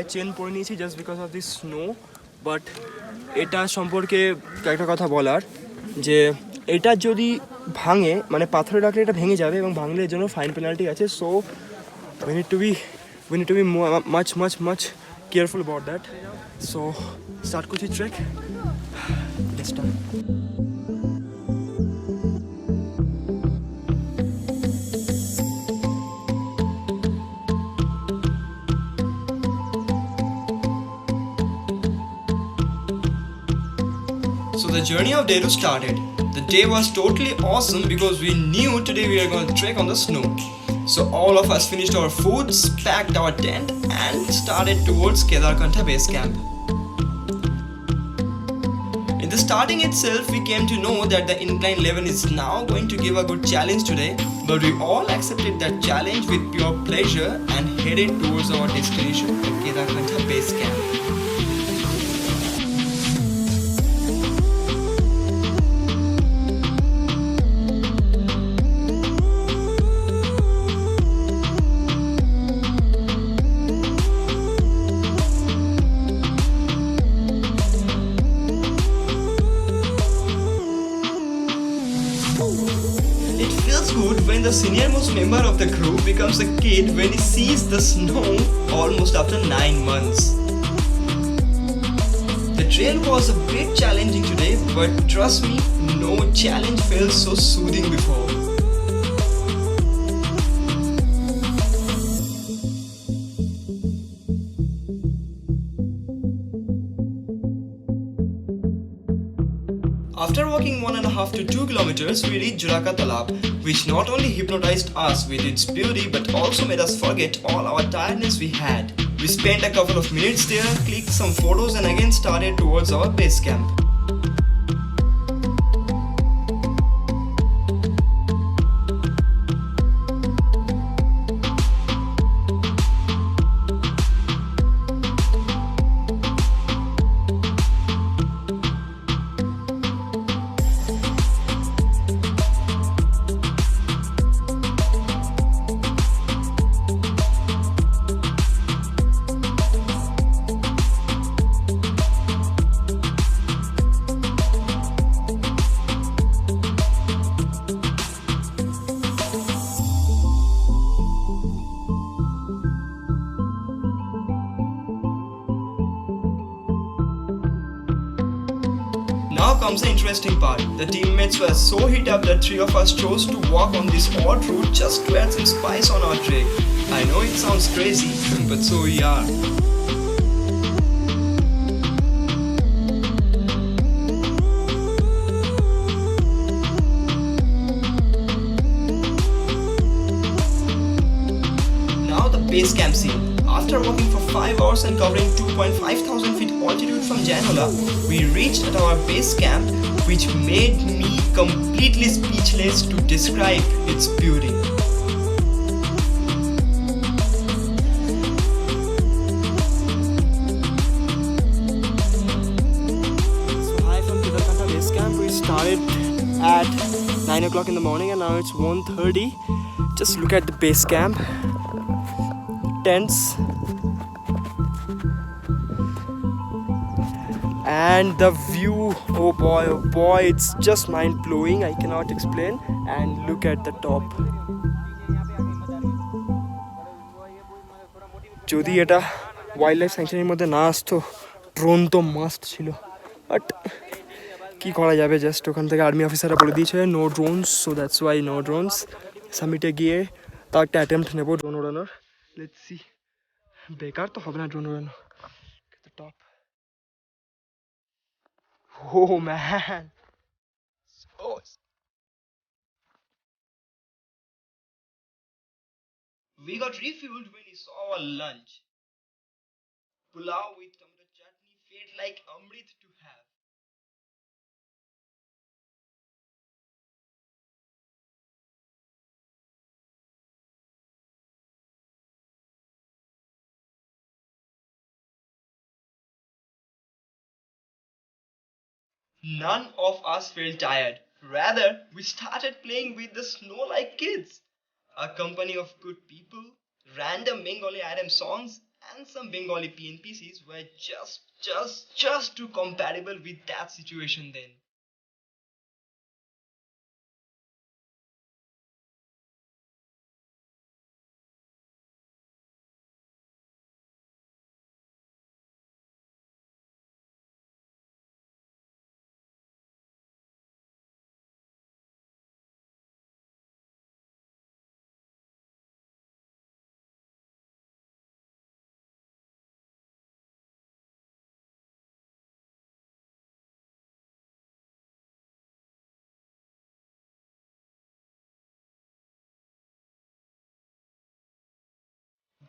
পায়ে চেন পরে নিয়েছি just because of this snow. But এটা সম্পর্কে একটা কথা বলার, যে এটা যদি ভাঙে, মানে পাথরে রাখলে এটা ভেঙে যাবে এবং ভাঙলে এর জন্য ফাইন পেনাল্টি আছে। So we need to be much careful about that. So start করছি trek. Let's start. So the journey of day 2 started. The day was totally awesome because we knew today we are going to trek on the snow. So all of us finished our foods, packed our tent and started towards Kedarkantha Basecamp. In the starting itself, we came to know that the incline level is now going to give a good challenge today, but we all accepted that challenge with pure pleasure and headed towards our destination, Kedarkantha Basecamp. It feels good when the senior-most member of the group becomes a kid when he sees the snow almost after 9 months. The trail was a bit challenging today, but trust me, no challenge felt so soothing before. After walking 1.5 to 2 kilometers, we reached Jainola, which not only hypnotized us with its beauty but also made us forget all our tiredness we had. We spent a couple of minutes there, clicked some photos and again started towards our base camp. Now comes the interesting part. The teammates were so hit up that 3 of us chose to walk on this odd route just to add some spice on our trek. I know it sounds crazy, but so we are. Now the base camp scene. After walking for 5 hours and covering 2,500 feet altitude from Jainola, we reached at our base camp, which made me completely speechless to describe its beauty. So hi from Kedarkantha base camp. We started at 9 o'clock in the morning and now it's 1:30. Just look at the base camp. Tents and the view, oh boy, it's just mind-blowing. I cannot explain. And look at the top. যদি এটা wild life স্যাংচুরির মধ্যে না আসতো, drone তো must ছিল, but কি করা যাবে, জাস্ট ওখান থেকে আর্মি অফিসাররা বলে দিয়েছে no drones, so that's why no drones. সামিটে গিয়ে তাও একটা অ্যাটেম্প্ট নেবো ড্রোন ওড়ানোর। লেটস সি, বেকার তো হবে না ড্রোন ওড়ানো। Top, oh man, so we got refueled when we saw our lunch. Pulao with tomato chutney felt like amrit to have. None of us felt tired. Rather, we started playing with the snow like kids. A company of good people, random Bengali item songs, and some Bengali PNPCs were just too compatible with that situation then.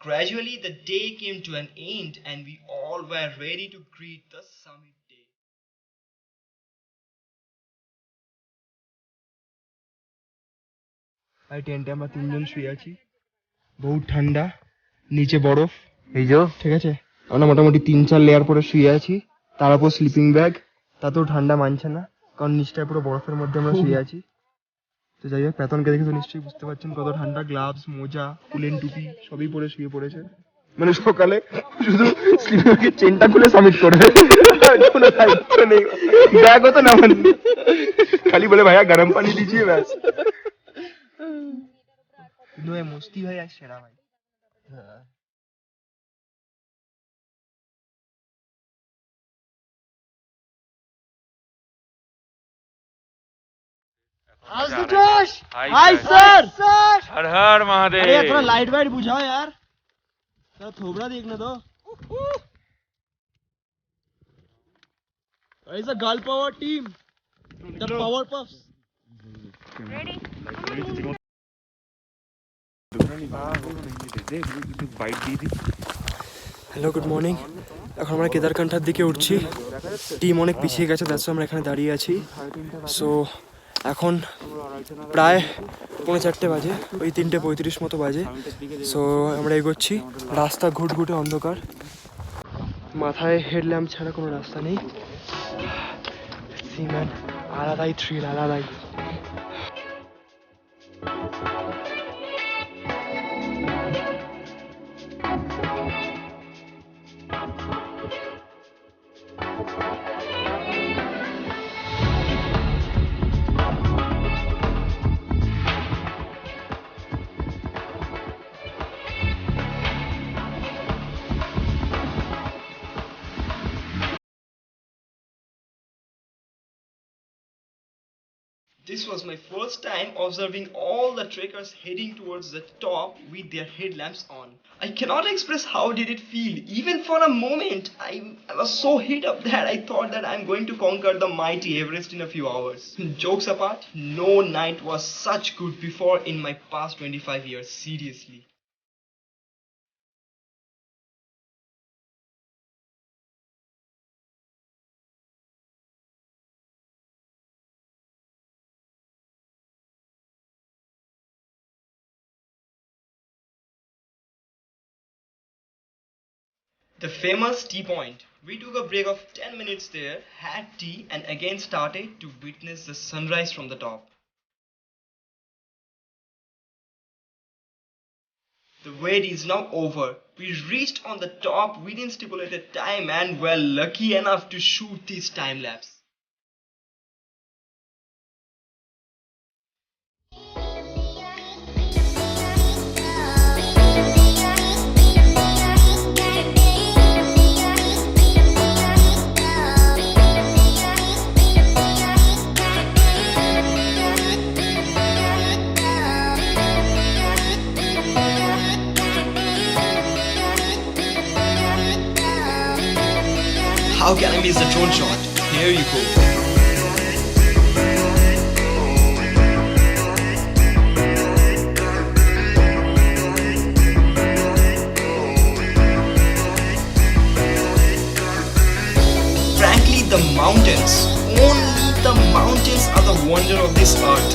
Gradually, the day came to an end and we all were ready to greet the summit day. ভাই টেন্টে আমরা তিনজন শুয়ে আছি, বহুত ঠান্ডা, নিচে বরফ, এই যে ঠিক আছে। আমরা মোটামুটি 3-4 লেয়ার পরে শুয়ে আছি, তার উপর স্লিপিং ব্যাগ, তাতেও ঠান্ডা মানছে না, কারণ নিচটায় পুরো বরফের মধ্যে আমরা শুয়ে আছি। তো যাই হোক, পেতনকে দেখে তো নিশ্চয়ই বুঝতে পারছেন কত ঠান্ডা, গ্লাভস, মোজা, উলেন টুপি সবই পরে শুয়ে পড়েছে। মানে সকালে শুধু স্লিপিং চেনটা খুলে সাবমিট করবে, কোনো দায়িত্ব নেই, ব্যাগও তো নামান, খালি বলে ভাইয়া গরম পানি দিজিয়ে ব্যাস। কিন্তু ভাই মস্তি ভাই আজ সেরা ভাই। हाय सर सर हर हर महादेव। अरे यार थोड़ा लाइट वाइट बुझाओ यार, थोड़ा थोबड़ा देखने दो। It's a girl power team, the power puffs. Hello, good morning. এখন আমরা কেদারকান্থার দিকে উঠছি, টিম অনেক পিছিয়ে গেছে, দ্যাটস আমরা এখানে দাঁড়িয়ে আছি। সো এখন প্রায় 4:30 বাজে, ওই 3:35 মতো বাজে। সো আমরা এগোচ্ছি, রাস্তা ঘুটঘুটে অন্ধকার, মাথায় হেডল্যাম্প ছাড়া কোনো রাস্তা নেই। সিম্যান আলাদাই থ্রিল, আলাদাই। This was my first time observing all the trekkers heading towards the top with their headlamps on. I cannot express how did it feel. Even for a moment, I was so hit up that I thought that I'm going to conquer the mighty Everest in a few hours. Jokes apart, no night was such good before in my past 25 years, seriously. The famous tea point. We took a break of 10 minutes there, had tea, and again started to witness the sunrise from the top. The wait is now over. We reached on the top within stipulated time and were lucky enough to shoot this time lapse. How can I miss the drone shot? Here you go. Frankly, the mountains, only the mountains are the wonder of this earth.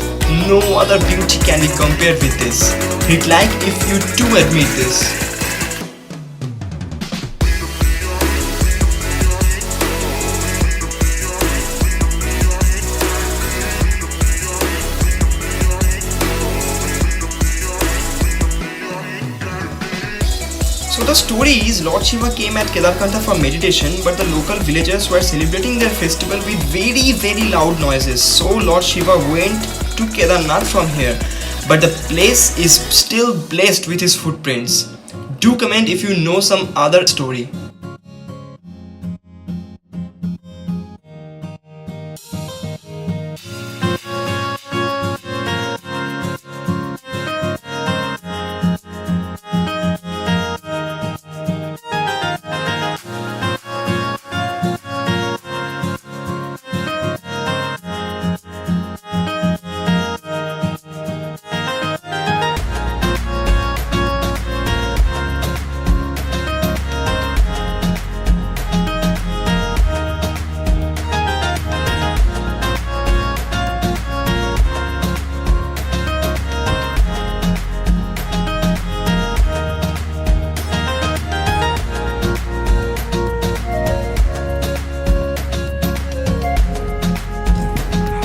No other beauty can be compared with this. Hit like if you too admit this. So the story is Lord Shiva came at Kedarkantha for meditation, but the local villagers were celebrating their festival with very loud noises. So Lord Shiva went to Kedarnath from here, but the place is still blessed with his footprints. Do comment if you know some other story.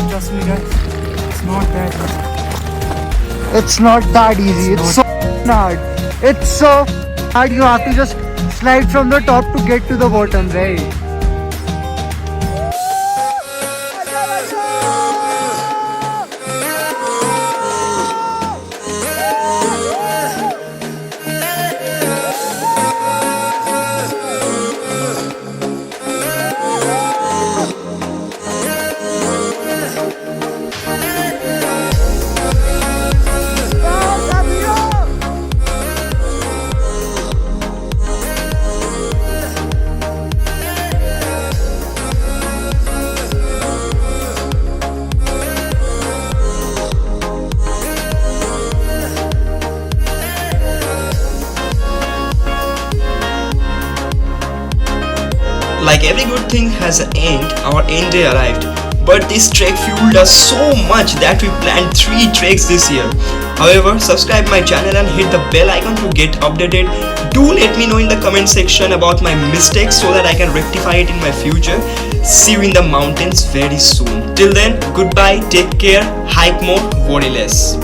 Trust me guys, it's not that easy. It's not that easy. It's so hard. It's so hard. You have to just slide from the top to get to the bottom, right? Like every good thing has an end, our end day arrived. But this trek fueled us so much that we planned 3 treks this year. However, subscribe my channel and hit the bell icon to get updated. Do let me know in the comment section about my mistakes so that I can rectify it in my future. See you in the mountains very soon. Till then, goodbye, take care, hike more, worry less.